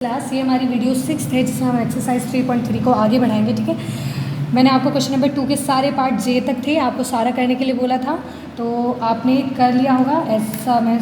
Class ये हमारी video 6 है जिसमें हम एक्सरसाइज 3.3 को आगे बढ़ाएंगे। ठीक है, मैंने आपको क्वेश्चन नंबर 2 के सारे पार्ट जे तक थे, आपको सारा करने के लिए बोला था, तो आपने कर लिया होगा ऐसा मैं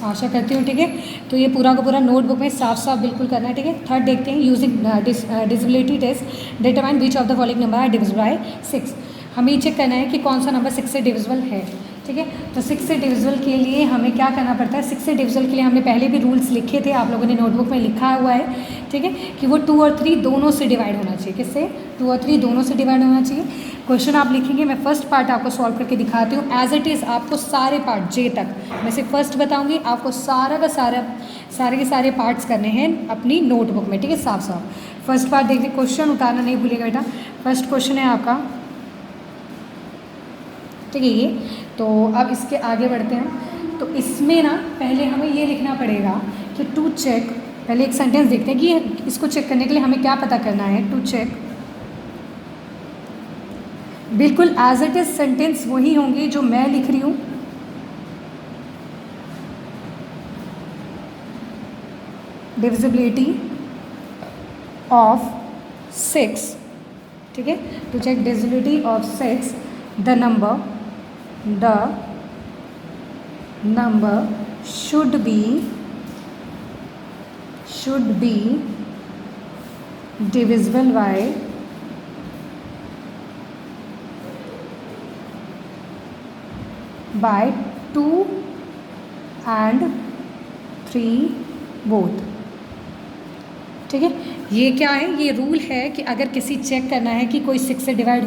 आशा करती हूँ। ठीक है, तो ये पूरा का पूरा नोटबुक में साफ साफ बिल्कुल करना है। ठीक है, थर्ड देखते हैं, using divisibility test determine which of the following number are divisible by 6। हमें ये चेक करना है कि कौन सा नंबर 6 से डिविजिबल है। ठीक है, तो 6 से डिविजिबल के लिए हमें क्या करना पड़ता है। 6 से डिविजिबल के लिए हमने पहले भी रूल्स लिखे थे, आप लोगों ने नोटबुक में लिखा हुआ है। ठीक है, कि वो 2 और 3 दोनों से डिवाइड होना चाहिए। किससे? 2 और 3 दोनों से डिवाइड होना चाहिए। क्वेश्चन आप लिखेंगे, मैं फर्स्ट पार्ट आपको सॉल्व करके दिखाती हूँ एज इट इज़। आपको सारे पार्ट जे तक मैं से फर्स्ट बताऊँगी, आपको सारे के सारे पार्ट्स करने हैं अपनी नोटबुक में। ठीक है, साफ साफ फर्स्ट पार्ट देखिए, क्वेश्चन उतारना नहीं भूलिएगा बेटा। फर्स्ट क्वेश्चन है आपका, ठीक है ये। तो अब इसके आगे बढ़ते हैं। तो इसमें ना पहले हमें ये लिखना पड़ेगा कि टू चेक, पहले एक सेंटेंस देखते हैं कि इसको चेक करने के लिए हमें क्या पता करना है। टू चेक, बिल्कुल एज इट इज सेंटेंस वही होंगे जो मैं लिख रही हूँ। डिविजिबिलिटी ऑफ 6, ठीक है, to check divisibility of 6 the number should be divisible by 2 and 3 both। ठीक है, ये क्या है, ये रूल है कि अगर किसी चेक करना है कि कोई 6 से डिवाइड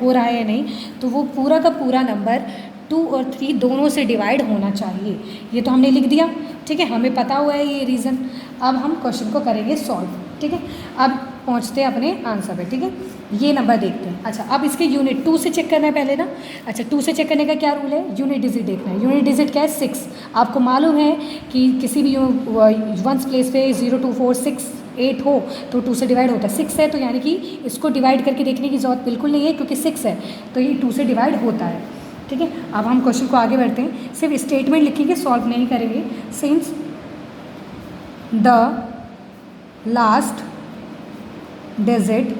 हो रहा है या नहीं, तो वो पूरा का पूरा नंबर 2 और 3 दोनों से डिवाइड होना चाहिए। ये तो हमने लिख दिया। ठीक है, हमें पता हुआ है ये रीज़न। अब हम क्वेश्चन को करेंगे सॉल्व। ठीक है, अब पहुंचते हैं अपने आंसर पे। ठीक है, ये नंबर देखते हैं। अच्छा, अब इसके यूनिट 2 से चेक करना है पहले ना। अच्छा, 2 से चेक करने का क्या रूल है, यूनिट डिजिट देखना है। यूनिट डिजिट क्या है, 6। आपको मालूम है कि किसी भी वंस प्लेस पे 0 2 4 6 8 हो तो 2 से डिवाइड होता है। 6 है तो यानी कि इसको डिवाइड करके देखने की ज़रूरत बिल्कुल नहीं है, क्योंकि 6 है तो ये 2 से डिवाइड होता है। ठीक है, अब हम क्वेश्चन को आगे बढ़ते हैं। सिर्फ स्टेटमेंट लिखेंगे, सॉल्व नहीं करेंगे। सिंस द लास्ट डिजिट,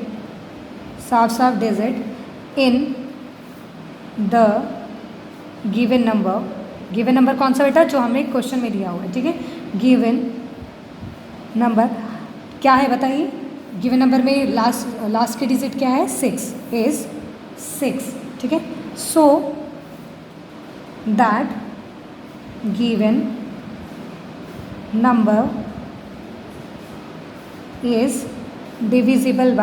साफ साफ digit in the given number कौन सा बेटा, जो हमें क्वेश्चन में दिया हुआ है। ठीक है, गिवन नंबर क्या है बताइए। गिवन नंबर में लास्ट की डिजिट क्या है, 6 इज 6। ठीक है, so that given number is divisible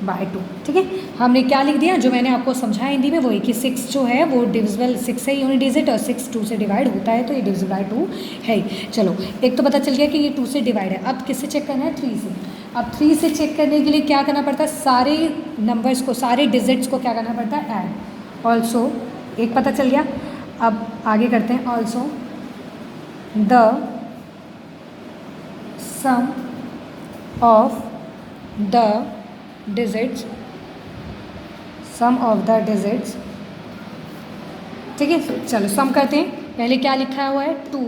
by 2। ठीक है, हमने क्या लिख दिया, जो मैंने आपको समझाया हिंदी में वही, कि 6 जो है वो डिविजिबल 6 है यूनिट डिजिट, और 6 2 से डिवाइड होता है तो ये डिविजिबल बाय 2 है ही। चलो, एक तो पता चल गया कि ये 2 से डिवाइड है। अब किससे चेक करना है, 3 से। अब 3 से चेक करने के लिए क्या करना पड़ता है, सारे नंबर्स को, सारे डिजिट्स को क्या करना पड़ता है, ऐड। ऑल्सो एक पता चल गया। अब आगे करते हैं। Also the sum of the digits, ठीक है। चलो सम करते हैं। पहले क्या लिखा हुआ है, 2,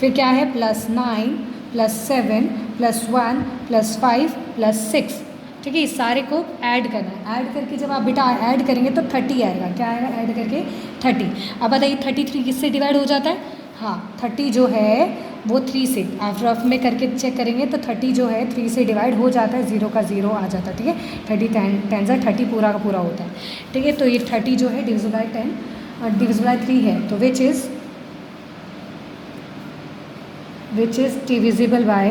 फिर क्या है, +9 +7 +1 +5 +6। ठीक है, इस सारे को ऐड करना है। ऐड करके जब आप बेटा ऐड करेंगे तो 30 आएगा। क्या आएगा, ऐड करके 30। अब बताइए 33 किससे डिवाइड हो जाता है। हाँ, 30 जो है वो 3 से, आप रफ में करके चेक करेंगे तो 30 जो है 3 से डिवाइड हो जाता है, 0 का 0 आ जाता है। ठीक है, 30 10 30 पूरा का पूरा होता है। ठीक है, तो ये 30 जो है डिविजिबल बाय 10 और डिविजिबल बाय 3 है, तो विच इज़ डिविजिबल बाय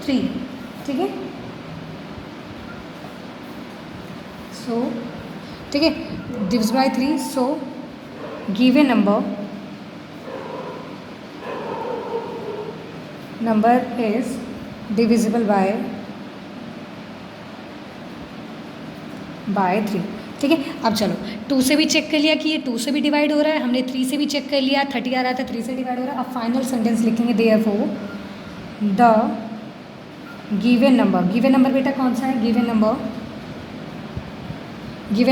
3। ठीक है, सो ठीक है, divisible by 3। So given number is divisible by 3। ठीक है, अब चलो 2 से भी चेक कर लिया कि ये 2 से भी डिवाइड हो रहा है, हमने 3 से भी चेक कर लिया, 30 आ रहा था, 3 से डिवाइड हो रहा है। अब फाइनल सेंटेंस लिखेंगे, देयरफॉर द गिवन नंबर बेटा कौन सा है, गिवन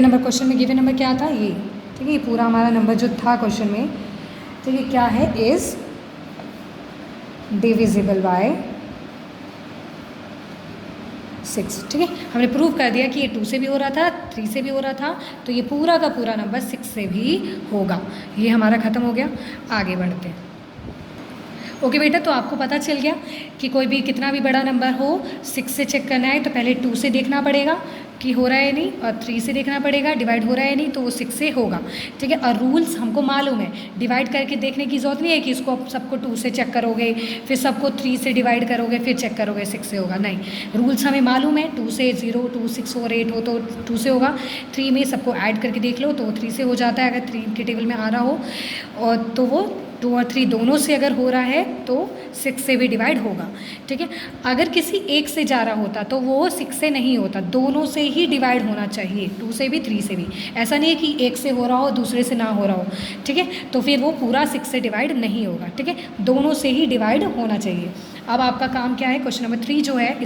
नंबर क्वेश्चन में गिवन नंबर क्या था, ये ठीक है। ये पूरा हमारा नंबर जो था क्वेश्चन में, ठीक है, क्या है, इज़ डिविजिबल बाय 6। ठीक है, हमने प्रूव कर दिया कि ये 2 से भी हो रहा था, 3 से भी हो रहा था, तो ये पूरा का पूरा नंबर 6 से भी होगा। ये हमारा ख़त्म हो गया। आगे बढ़ते हैं। ओके बेटा, तो आपको पता चल गया कि कोई भी कितना भी बड़ा नंबर हो, 6 से चेक करना है तो पहले 2 से देखना पड़ेगा कि हो रहा है नहीं, और 3 से देखना पड़ेगा डिवाइड हो रहा है नहीं, तो वो 6 से होगा। ठीक है, और रूल्स हमको मालूम है, डिवाइड करके देखने की ज़रूरत नहीं है कि इसको आप सबको 2 से चेक करोगे, फिर सबको 3 से डिवाइड करोगे, फिर चेक करोगे 6 से होगा, नहीं। रूल्स हमें मालूम है, 2 से 0, 2, 6 और 8 हो तो 2 से होगा, 3 में सबको ऐड करके देख लो तो 3 से हो जाता है, अगर 3 के टेबल में आ रहा हो, और तो वो 2 और 3 दोनों से अगर हो रहा है तो 6 से भी डिवाइड होगा। ठीक है, अगर किसी एक से जा रहा होता तो वो 6 से नहीं होता, दोनों से ही डिवाइड होना चाहिए, 2 से भी 3 से भी। ऐसा नहीं है कि एक से हो रहा हो दूसरे से ना हो रहा हो। ठीक है, तो फिर वो पूरा 6 से डिवाइड नहीं होगा। ठीक है, दोनों से ही डिवाइड होना चाहिए। अब आपका काम क्या है, क्वेश्चन नंबर 3 जो है,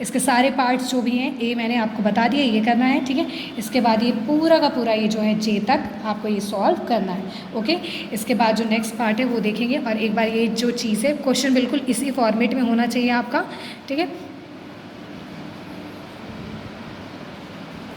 इसके सारे पार्ट्स जो भी हैं, ये मैंने आपको बता दिया, ये करना है। ठीक है, इसके बाद ये पूरा का पूरा ये जो है जे तक आपको ये सॉल्व करना है। ओके, इसके बाद जो नेक्स्ट पार्ट है वो देखेंगे, और एक बार ये जो चीज़ है, क्वेश्चन बिल्कुल इसी फॉर्मेट में होना चाहिए आपका। ठीक है,